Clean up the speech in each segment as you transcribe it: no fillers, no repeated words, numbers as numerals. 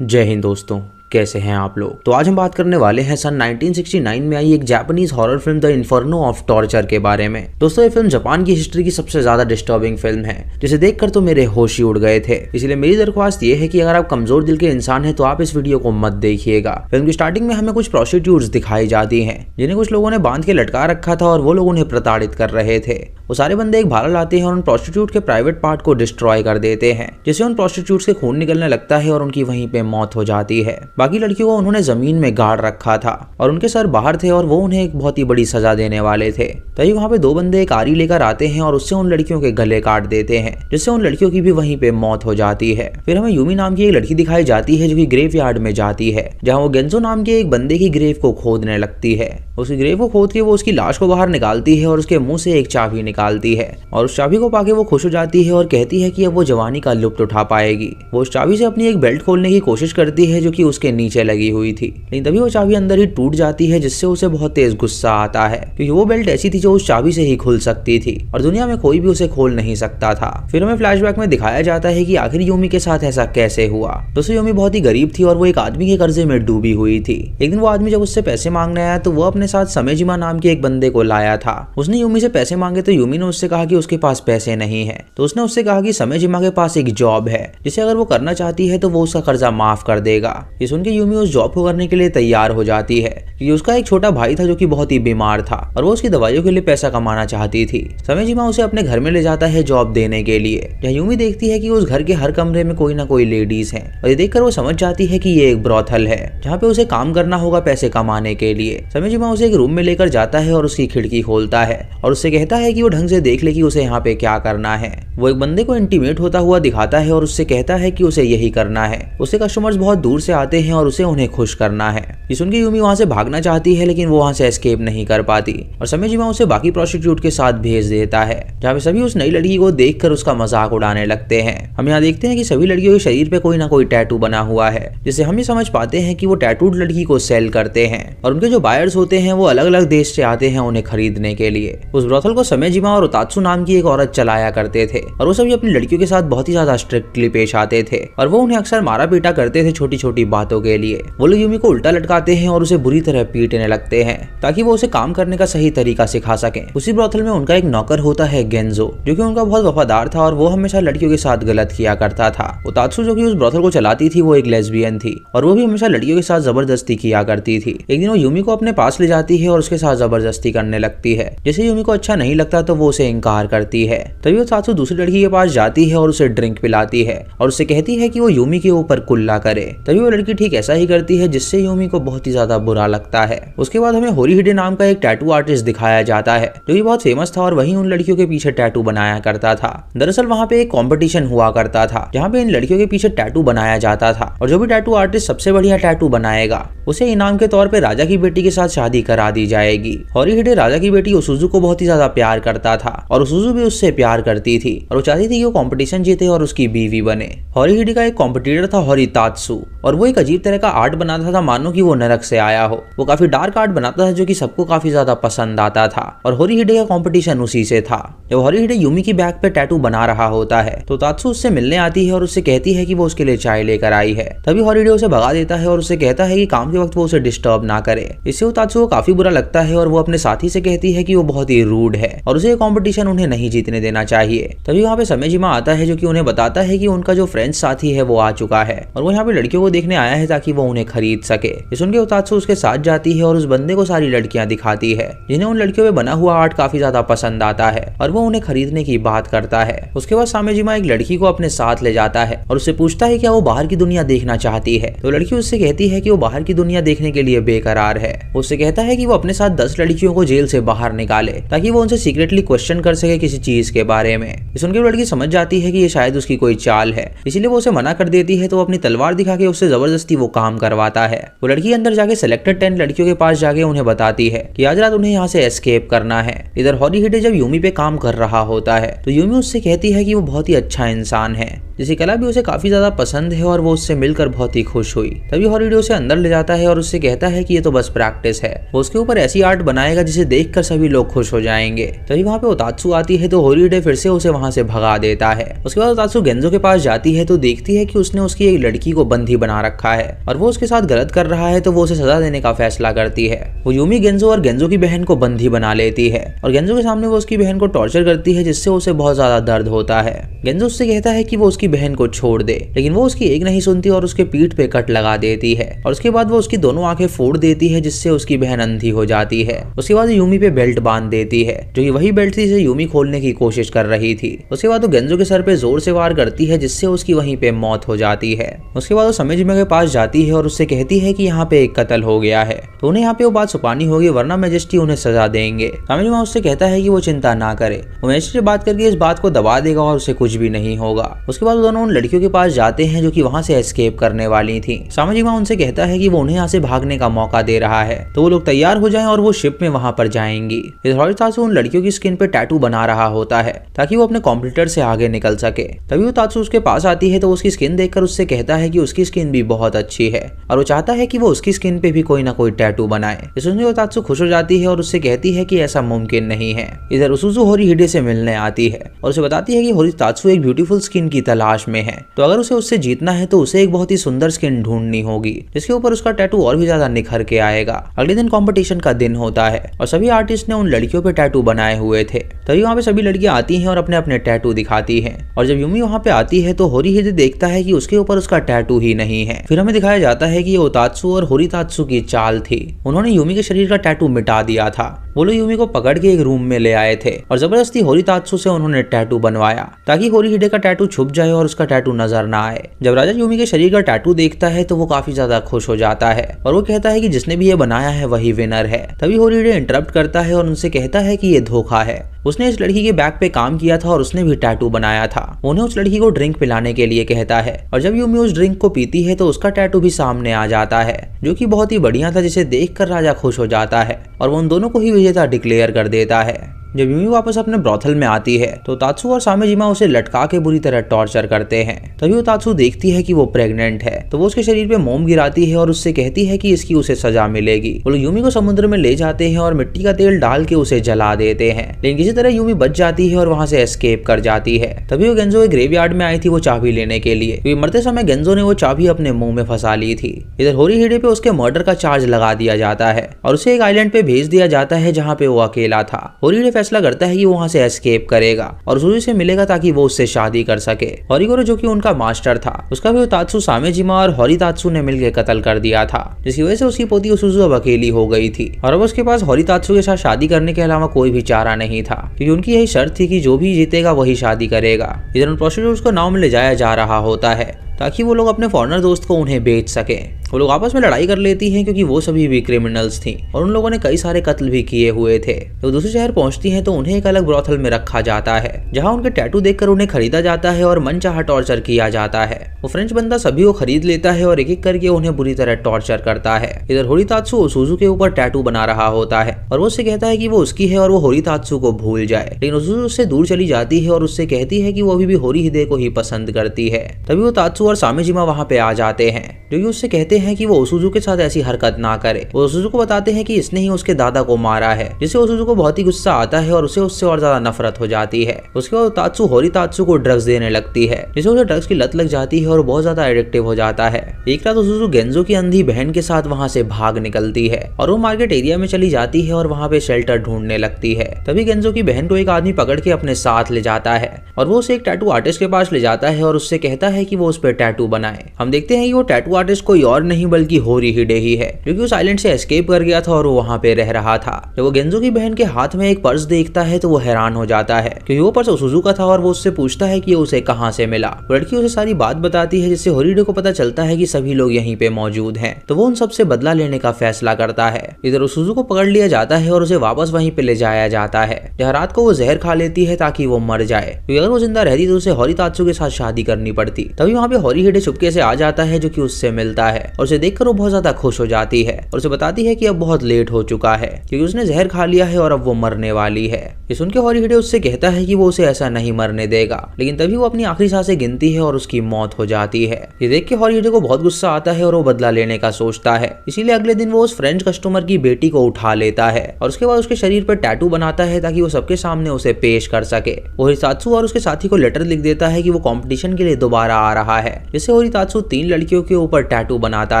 जय हिंद दोस्तों, कैसे हैं आप लोग। तो आज हम बात करने वाले हैं सन 1969 में आई एक Japanese horror film the inferno of torture के बारे में। दोस्तों, ये फिल्म जापान की हिस्ट्री की सबसे ज्यादा डिस्टर्बिंग फिल्म है, जिसे देखकर तो मेरे होश ही उड़ गए थे। इसलिए मेरी दरख्वास्त ये है कि अगर आप कमजोर दिल के इंसान हैं तो आप इस वीडियो को मत देखिएगा। फिल्म की स्टार्टिंग में हमें कुछ प्रोस्टिट्यूट्स दिखाई जाती हैं, जिन्हें कुछ लोगों ने बांध के लटका रखा था और वो लोग उन्हें प्रताड़ित कर रहे थे। वो सारे बंदे एक भाला लाते हैं और उन प्रोस्टिट्यूट के प्राइवेट पार्ट को डिस्ट्रॉय कर देते हैं, जिससे उन प्रोस्टिट्यूट्स के खून निकलने लगता है और उनकी वहीं पे मौत हो जाती है। बाकी लड़कियों को उन्होंने जमीन में गाड़ रखा था और उनके सर बाहर थे और वो उन्हें एक बहुत ही बड़ी सजा देने वाले थे। तभी वहां पे दो बंदे एक आरी लेकर आते हैं और उससे उन लड़कियों के गले काट देते हैं, जिससे उन लड़कियों की भी वहीं पे मौत हो जाती है। फिर हमें यूमी नाम की एक लड़की दिखाई जाती है जो कि ग्रेव यार्ड में जाती है, जहाँ वो गेंजो नाम के एक बंदे की ग्रेव को खोदने लगती है। उसकी ग्रेव को खोद के वो उसकी लाश को बाहर निकालती है और उसके मुंह से एक चाबी निकालती है और उस चाबी को पाके वो खुश हो जाती है और कहती है कि अब वो जवानी का लुत्फ उठा पाएगी। वो उस चाबी से अपनी एक बेल्ट खोलने की कोशिश करती है जो कि उसके नीचे लगी हुई थी, लेकिन तभी वो चाबी अंदर ही टूट जाती है, जिससे उसे बहुत तेज गुस्सा आता है क्योंकि वो बेल्ट ऐसी थी जो उस चाबी से ही खुल सकती थी और दुनिया में कोई भी उसे खोल नहीं सकता था। फिर हमें फ्लैशबैक में दिखाया जाता है कि आखिर यूमी के साथ ऐसा कैसे हुआ। दोस्तों, यूमी बहुत ही गरीब थी और वो एक आदमी के कर्जे में डूबी हुई थी। एक दिन वो आदमी जब उससे पैसे मांगने आया तो वो अपने साथ समेजिमा नाम के एक बंदे को लाया था। उसने यूमी से पैसे मांगे तो यूमी ने उससे कहा कि उसके पास पैसे नहीं है, तो उसने उससे कहा कि समेजिमा के पास एक जॉब है जिसे अगर वो करना चाहती है तो वो उसका कर्जा माफ कर देगा। ये सुन के यूमी उस जॉब को करने के लिए तैयार हो जाती है क्योंकि उसका एक छोटा भाई था जो कि बहुत ही बीमार था और वो उसकी दवाइयों के लिए पैसा कमाना चाहती थी। समेजिमा उसे अपने घर में ले जाता है जॉब देने के लिए, जहाँ यूमी देखती है कि उस घर के हर कमरे में कोई ना कोई लेडीज है और ये देखकर वो समझ जाती है कि ये एक ब्रोथल है जहाँ पे उसे काम करना होगा पैसे कमाने के लिए। समेजिमा उसे एक रूम में लेकर जाता है और उसकी खिड़की खोलता है और उससे कहता है कि वो ढंग से देख ले कि उसे यहाँ पे क्या करना है। वो एक बंदे को इंटीमेट होता हुआ दिखाता है और उससे कहता है कि उसे यही करना है। उसके कस्टमर्स बहुत दूर से आते हैं और उसे उन्हें खुश करना है। ये सुन के यूमी वहां से भागना चाहती है, लेकिन वो वहां से एस्केप नहीं कर पाती और समेजिमा उसे बाकी प्रोस्टिट्यूट के साथ भेज देता है, जहाँ पे सभी उस नई लड़की को देखकर उसका मजाक उड़ाने लगते हैं। हम यहाँ देखते हैं कि सभी लड़कियों के शरीर पे कोई ना कोई टैटू बना हुआ है, जिससे हम ये समझ पाते हैं कि वो टैटूड लड़की को सेल करते हैं और उनके जो बायर्स होते हैं वो अलग अलग देश से आते हैं उन्हें खरीदने के लिए। उस ब्रोथल को समेजिमा और ओतात्सु नाम की एक औरत चलाया करते थे और वो सभी अपनी लड़कियों के साथ बहुत ही ज्यादा स्ट्रिक्टली पेश आते थे और वो उन्हें अक्सर मारा पीटा करते थे छोटी छोटी बातों के लिए। वो लोग यूमी को उल्टा लटकाते हैं और उसे बुरी तरह पीटने लगते हैं ताकि वो उसे काम करने का सही तरीका सिखा सके। उसी ब्रोथल में उनका एक नौकर होता है गेंजो, जो कि उनका बहुत वफादार था और वो हमेशा लड़कियों के साथ गलत किया करता था। ओतात्सु जो कि उस ब्रोथल को चलाती थी वो एक लेस्बियन थी और वो भी हमेशा लड़कियों के साथ जबरदस्ती किया करती थी। एक दिन वो यूमी को अपने पास ले जाती है और उसके साथ जबरदस्ती करने लगती है। जैसे यूमी को अच्छा नहीं लगता तो वो उसे इनकार करती है। तभी ओतात्सु दूसरी लड़की के पास जाती है और उसे ड्रिंक पिलाती है और उससे कहती है कि वो यूमी के ऊपर कुल्ला करे। तभी वो लड़की ठीक ऐसा ही करती है, जिससे यूमी को बहुत ही ज्यादा बुरा लगता है। उसके बाद हमें होरीहिडे नाम का एक टैटू आर्टिस्ट दिखाया जाता है जो कि बहुत फेमस था और वही उन लड़कियों के पीछे टैटू बनाया करता था। दरअसल वहाँ पे एक कंपटीशन हुआ करता था जहाँ पे इन लड़कियों के पीछे टैटू बनाया जाता था और जो भी टैटू आर्टिस्ट सबसे बढ़िया टैटू बनाएगा उसे इनाम के तौर पे राजा की बेटी के साथ शादी करा दी जाएगी। होरीहिडे राजा की बेटी ओसुजू को बहुत ही ज्यादा प्यार करता था और ओसुजू भी उससे प्यार करती थी और वो चाहती थी कि वो कंपटीशन जीते और उसकी बीवी बने। होरीहिडे का एक कॉम्पिटिटर था होरीतात्सु और वो एक अजीब तरह का आर्ट बनाता था मानो कि वो नरक से आया हो। वो काफी डार्क आर्ट बनाता था जो कि सबको काफी ज्यादा पसंद आता था और होरीहिडे का कंपटीशन उसी से था। जब होरीहिडे यूमी की बैक पे टैटू बना रहा होता है तो तात्सु उससे मिलने आती है और उससे कहती है कि वो उसके लिए चाय लेकर आई है। तभी होरीहिडे उसे भगा देता है और उससे कहता है कि काम के वक्त वो उसे डिस्टर्ब ना करे। इससे तात्सु को काफी बुरा लगता है और वो अपने साथी से कहती है कि वो बहुत ही रूड है और उसे कंपटीशन उन्हें नहीं जीतने देना चाहिए। तभी वहाँ पे समेजिमा आता है जो कि उन्हें बताता है कि उनका जो फ्रेंच साथी है वो आ चुका है और वो यहाँ पे लड़कियों को देखने आया है ताकि वो उन्हें खरीद सके। ये सुन के ओतात्सु उसके साथ जाती है और उस बंदे को सारी लड़कियां दिखाती है जिन्हें उन लड़कियों में बना हुआ आर्ट काफी ज्यादा पसंद आता है और वो उन्हें खरीदने की बात करता है। उसके बाद सामेजिमा एक लड़की को अपने साथ ले जाता है और उससे पूछता है क्या वो बाहर की दुनिया देखना चाहती है। तो लड़की उससे कहती है कि वो बाहर की दुनिया देखने के लिए बेकरार है। उससे कहता है कि वो अपने साथ 10 लड़कियों को जेल से बाहर निकाले ताकि वो उनसे सीक्रेटली क्वेश्चन कर सके किसी चीज के बारे में। सुनकर वो लड़की समझ जाती है कि ये शायद उसकी कोई चाल है, इसीलिए वो उसे मना कर देती है। तो वो अपनी तलवार दिखा के उससे जबरदस्ती वो काम करवाता है। वो लड़की अंदर जाके सिलेक्टेड 10 लड़कियों के पास जाके उन्हें बताती है कि आज रात उन्हें यहाँ से एस्केप करना है। इधर होरीहिडे जब यूमी पे काम कर रहा होता है तो यूमी उससे कहती है कि वो बहुत ही अच्छा इंसान है, जिसकी कला भी उसे काफी ज्यादा पसंद है और वो उससे मिलकर बहुत ही खुश हुई। तभी होरीहिडे उसे अंदर ले जाता है और उससे कहता है कि ये तो बस प्रैक्टिस है, वो उसके ऊपर ऐसी आर्ट बनाएगा जिसे देखकर सभी लोग खुश हो जाएंगे। तभी वहाँ पे ओतात्सु आती है तो होरीहिडे फिर से उसे वहाँ से भगा देता है। उसके बाद ओतात्सु गेंजो के पास जाती है तो देखती है कि उसने उसकी एक लड़की को बंदी बना बना रखा है और वो उसके साथ गलत कर रहा है तो वो उसे सजा देने का फैसला करती है। वो यूमी गेंजो और गेंजो की बहन को बंदी बना लेती है और गेंजो के सामने वो उसकी बहन को टॉर्चर करती है, जिससे उसे बहुत ज्यादा दर्द होता है। गेंजो उससे कहता है कि वो उसकी बहन को छोड़ दे, लेकिन वो उसकी एक नहीं सुनती और उसके पीठ पे कट लगा देती है और उसके बाद वो उसकी दोनों आंखें फोड़ देती है, जिससे उसकी बहन अंधी हो जाती है। उसके बाद यूमी पे बेल्ट बांध देती है, जो कि वही बेल्ट थी जिसे यूमी खोलने की कोशिश कर रही थी। उसके बाद वो गेंजो के सर पे जोर से वार करती है, जिससे उसकी वहीं पे मौत हो जाती है। उसके बाद वो सामेजिमा के पास जाती है और उससे कहती है कि यहाँ पे एक कत्ल हो गया है, तो उन्हें यहाँ पे वो बात छुपानी होगी, वरना मैजेस्टी उन्हें सजा देंगे। सामेजिमा उससे कहता है कि वो चिंता ना करे, वो मैजेस्टी से बात करके इस बात को दबा देगा और उसे कुछ भी नहीं होगा। उसके बाद वो दोनों उन लड़कियों के पास जाते हैं जो कि वहां से एस्केप करने वाली थी। सामेजिमा उनसे कहता है कि वो उन्हें यहाँ से भागने का मौका दे रहा है, तो वो लोग तैयार हो जाएं और वो शिप में वहां पर जाएंगी। इस तात्सु उन लड़कियों की स्किन पे टैटू बना रहा होता है ताकि वो अपने कॉम्पिटिटर से आगे निकल सके। तभी वो तात्सु उसके पास आती है तो उसकी स्किन देखकर उससे कहता है कि उसकी स्किन भी बहुत अच्छी है और वो चाहता है कि वो उसकी स्किन पे भी कोई ना कोई टैटू बनाए। इस सुनकर वो तात्सु खुश हो जाती है और उससे कहती है कि ऐसा मुमकिन नहीं है। इधर उसुजु होरीहिडे से मिलने आती है और उसे बताती है कि होरी तात्सु एक ब्यूटीफुल स्किन की तलाश में है, तो अगर उसे उससे जीतना है तो उसे एक बहुत ही सुंदर स्किन ढूंढनी होगी, जिसके ऊपर उसका टैटू और भी ज्यादा निखर के आएगा। अगले दिन कंपटीशन का दिन होता है और सभी आर्टिस्ट ने उन लड़कियों पे टैटू बनाए हुए थे। तभी वहाँ पे सभी लड़कियां आती हैं और अपने अपने टैटू दिखाती हैं और जब यूमी वहाँ पे आती है तो होरीहिडे देखता है कि उसके ऊपर उसका टैटू ही नहीं है। फिर हमें दिखाया जाता है कि ये ओतात्सु और होरीतात्सु की चाल थी। उन्होंने यूमी के शरीर का टैटू मिटा दिया था। वो लोग यूमी को पकड़ के एक रूम में ले आए थे और जबरदस्ती होरीतात्सु से उन्होंने टैटू बनवाया ताकि होरीहिडे का टैटू छुप जाए और उसका टैटू नजर ना आए। जब राजा यूमी के शरीर का टैटू देखता है तो वो काफी ज्यादा खुश हो जाता है और वो कहता है कि जिसने भी ये बनाया है वही विनर है। तभी होरीहिडे इंटरप्ट करता है और उनसे कहता है कि ये धोखा है, उसने इस लड़की के बैग पे काम किया था और उसने भी टैटू बनाया था। उन्हें उस लड़की को ड्रिंक पिलाने के लिए कहता है और जब यूमी उस ड्रिंक को पीती है तो उसका टैटू भी सामने आ जाता है, जो कि बहुत ही बढ़िया था, जिसे देखकर राजा खुश हो जाता है और वो उन दोनों को ही विजेता डिक्लेयर कर देता है। जब यूमी वापस अपने ब्रॉथल में आती है तो तात्सु और सामेजिमा उसे लटका के बुरी तरह टॉर्चर करते हैं। तभी वो तात्सु देखती है कि वो प्रेग्नेंट है तो वो उसके शरीर पे मोम गिराती है और उससे कहती है कि इसकी उसे सजा मिलेगी। वो लोग यूमी को समुद्र में ले जाते हैं और मिट्टी का तेल डाल के उसे जला देते हैं, लेकिन किसी तरह यूमी बच जाती है और वहां से एस्केप कर जाती है। तभी वो गेंजो के ग्रेवयार्ड में आई थी वो चाबी लेने के लिए, क्योंकि मरते समय गेंजो ने वो चाबी अपने मुंह में फंसा ली थी। इधर होरीहिडे पे उसके मर्डर का चार्ज लगा दिया जाता है और उसे एक आइलैंड पे भेज दिया जाता है जहाँ पे वो अकेला था। होरीहिडे फैसला करता है कि वो वहां से एस्केप करेगा और सुजु से मिलेगा ताकि वो उससे शादी कर सके। होरीगोरो जो कि उनका मास्टर था, उसका भी तात्सु सामेजिमा और होरीतात्सु ने मिलकर कत्ल कर दिया था, जिसकी वजह से उसकी पोती सुजु अब अकेली हो गई थी और अब उसके पास होरीतात्सु के साथ शादी करने के अलावा कोई भी चारा नहीं था, क्योंकि उनकी यही शर्त थी कि जो भी जीतेगा वही शादी करेगा। इधर उन प्रोस्टिट्यूट्स को नाव में ले जाया जा रहा होता है ताकि वो लोग अपने फॉरेनर दोस्त को उन्हें बेच सके। वो लोग आपस में लड़ाई कर लेती हैं क्योंकि वो सभी भी क्रिमिनल्स थी और उन लोगों ने कई सारे कत्ल भी किए हुए थे। जब दूसरे शहर पहुंचती हैं तो उन्हें एक अलग ब्रॉथल में रखा जाता है जहां उनके टैटू देखकर उन्हें खरीदा जाता है और मनचाहा टॉर्चर किया जाता है। वो फ्रेंच बंदा सभी को खरीद लेता है और एक एक करके उन्हें बुरी तरह टॉर्चर करता है। इधर होरीतात्सु ओसुजु के ऊपर टैटू बना रहा होता है और वो उससे कहता है कि वो उसकी है और वो होरीतात्सु को भूल जाए, लेकिन ओसुजु उससे दूर चली जाती है और उससे कहती है कि वो अभी भी होरीहिडे को ही पसंद करती है। तभी वो तात्सु और सामेजिमा वहां पे आ जाते हैं, जो कि उससे कहते हैं कि वो ओसुजु के साथ ऐसी हरकत ना करे। वो ओसुजु को बताते हैं कि इसने ही उसके दादा को मारा है, जिससे ओसुजु को बहुत ही गुस्सा आता है और उसे उससे और ज्यादा नफरत हो जाती है। उसके बाद तात्सु होरीतात्सु को ड्रग्स देने लगती है, जिससे उसे ड्रग्स की लत लग जाती है और बहुत ज्यादा एडिक्टिव हो जाता है। एक रात ओसुजु गेंजो की अंधी बहन के साथ वहां से भाग निकलती है और वो मार्केट एरिया में चली जाती है और वहां पे शेल्टर ढूंढने लगती है। तभी गेंजो की बहन को एक आदमी पकड़ के अपने साथ ले जाता है और वो उसे एक टैटू आर्टिस्ट के पास ले जाता है और उससे कहता है कि वो उस पर टैटू बनाए। हम देखते हैं कि वो टैटू आर्टिस्ट कोई और नहीं बल्कि होरीहिडे ही है, जो कि उस आइलैंड से एस्केप कर गया था और वो वहां पे रह रहा था। जब वो गेंजो की बहन के हाथ में एक पर्स देखता है तो वो हैरान हो जाता है, क्योंकि वो पर्स ओसुजु का था और वो उससे पूछता है कि उसे कहां से मिला। लड़की उसे सारी बात बताती है, जिससे होरीहिडे को पता चलता है कि सभी लोग यहीं पे मौजूद हैं, तो वो उन सबसे बदला लेने का फैसला करता है। इधर ओसुजु को पकड़ लिया जाता है और उसे वापस वहीं पे ले जाया जाता है, जहाँ रात को वो जहर खा लेती है ताकि वो मर जाए, क्योंकि अगर वो जिंदा रहती तो उसे होरीतात्सु के साथ शादी करनी पड़ती। तभी वहाँ पे होरीहिडे चुपके से आ जाता है, जो कि उससे मिलता है और उसे देखकर वो बहुत ज्यादा खुश हो जाती है और उसे बताती है कि अब बहुत लेट हो चुका है, क्योंकि उसने जहर खा लिया है और अब वो मरने वाली है। ये सुनकर होरीहिडे उससे कहता है कि वो उसे ऐसा नहीं मरने देगा, लेकिन तभी वो अपनी आखिरी सांसें गिनती है और उसकी मौत हो जाती है। ये देख के होरीहिडे को बहुत गुस्सा आता है और वो बदला लेने का सोचता है, इसीलिए अगले दिन वो उस फ्रेंच कस्टमर की बेटी को उठा लेता है और उसके बाद उसके शरीर पर टैटू बनाता है ताकि वो सबके सामने उसे पेश कर सके। होरीतात्सु और उसके साथी को लेटर लिख देता है कि वो कंपटीशन के लिए दोबारा आ रहा है, जिससे होरीतात्सु 3 लड़कियों के ऊपर ऊपर टैटू बनाता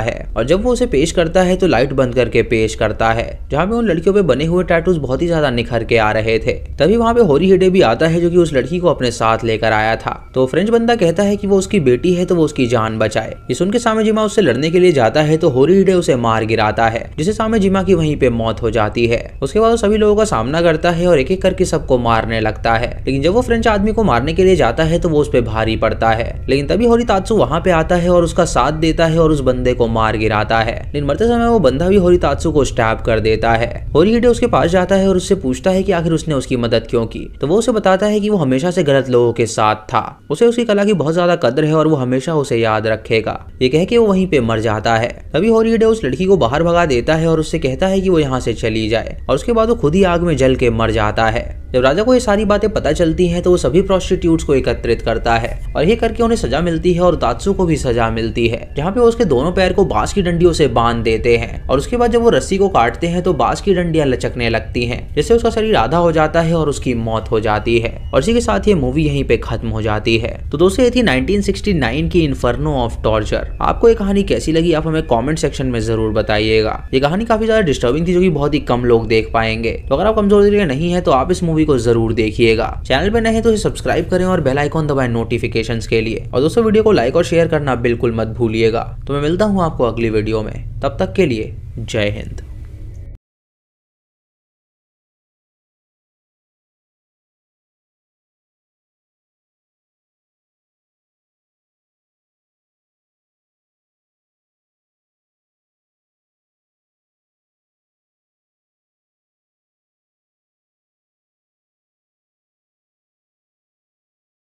है और जब वो उसे पेश करता है तो लाइट बंद करके पेश करता है, जहाँ पे उन लड़कियों पे बने हुए टैटूज बहुत ही ज्यादा निखर के आ रहे थे। तभी वहाँ पे होरीहिडे भी आता है जो कि उस लड़की को अपने साथ लेकर आया था। तो फ्रेंच बंदा कहता है कि वो उसकी बेटी है तो वो उसकी जान बचाए। ये सुन के सामेजिमा उससे लड़ने के लिए जाता है तो होरीहिडे उसे मार गिराता है, जिससे सामेजिमा की वहीं पे मौत हो जाती है। उसके बाद वो सभी लोगों का सामना करता है और एक एक करके सबको मारने लगता है। लेकिन जब वो फ्रेंच आदमी को मारने के लिए जाता है तो वो उस पर भारी पड़ता है। लेकिन तभी होरीतात्सु वहाँ पे आता है और उसका साथ देता है और उस बंदे को मार गिराता है। लेकिन मरते समय वो बंदा भी होरीतात्सु को स्टैब कर देता है। होरीहिडे उसके पास जाता है और उससे पूछता है कि आखिर उसने उसकी मदद क्यों की। तो वो उसे बताता है कि वो हमेशा से गलत लोगों के साथ था, उसे उसकी कला की बहुत ज्यादा कदर है और वो हमेशा उसे याद रखेगा। ये कह के वो वहीं पे मर जाता है। तभी होरीहिडे उस लड़की को बाहर भगा देता है और उससे कहता है कि वो यहाँ से चली जाए, और उसके बाद वो खुद ही आग में जल के मर जाता है। जब राजा को ये सारी बातें पता चलती हैं तो वो सभी प्रोस्टिट्यूट्स को एकत्रित करता है और ये करके उन्हें सजा मिलती है और तात्सु को भी सजा मिलती है, जहाँ पे वो उसके दोनों पैर को बांस की डंडियों से बांध देते हैं। और उसके बाद जब वो रस्सी को काटते हैं तो बांस की डंडियां लचकने लगती हैं, जिससे उसका शरीर आधा हो जाता है और उसकी मौत हो जाती है। और इसी के साथ ये मूवी यहीं पे खत्म हो जाती है। तो दोस्तों ये थी 1969 की इन्फर्नो ऑफ टॉर्चर। आपको ये कहानी कैसी लगी आप हमें कॉमेंट सेक्शन में जरूर बताइएगा। ये कहानी काफी ज्यादा डिस्टर्बिंग थी जो कि बहुत ही कम लोग देख पाएंगे। तो अगर आप कमजोर दिल के नहीं है तो आप इस मूवी को जरूर देखिएगा। चैनल पे नए हैं तो इसे सब्सक्राइब करें और बेल आइकॉन दबाएं नोटिफिकेशंस के लिए। और दोस्तों वीडियो को लाइक और शेयर करना बिल्कुल मत भूलिएगा। तो मैं मिलता हूँ आपको अगली वीडियो में, तब तक के लिए जय हिंद।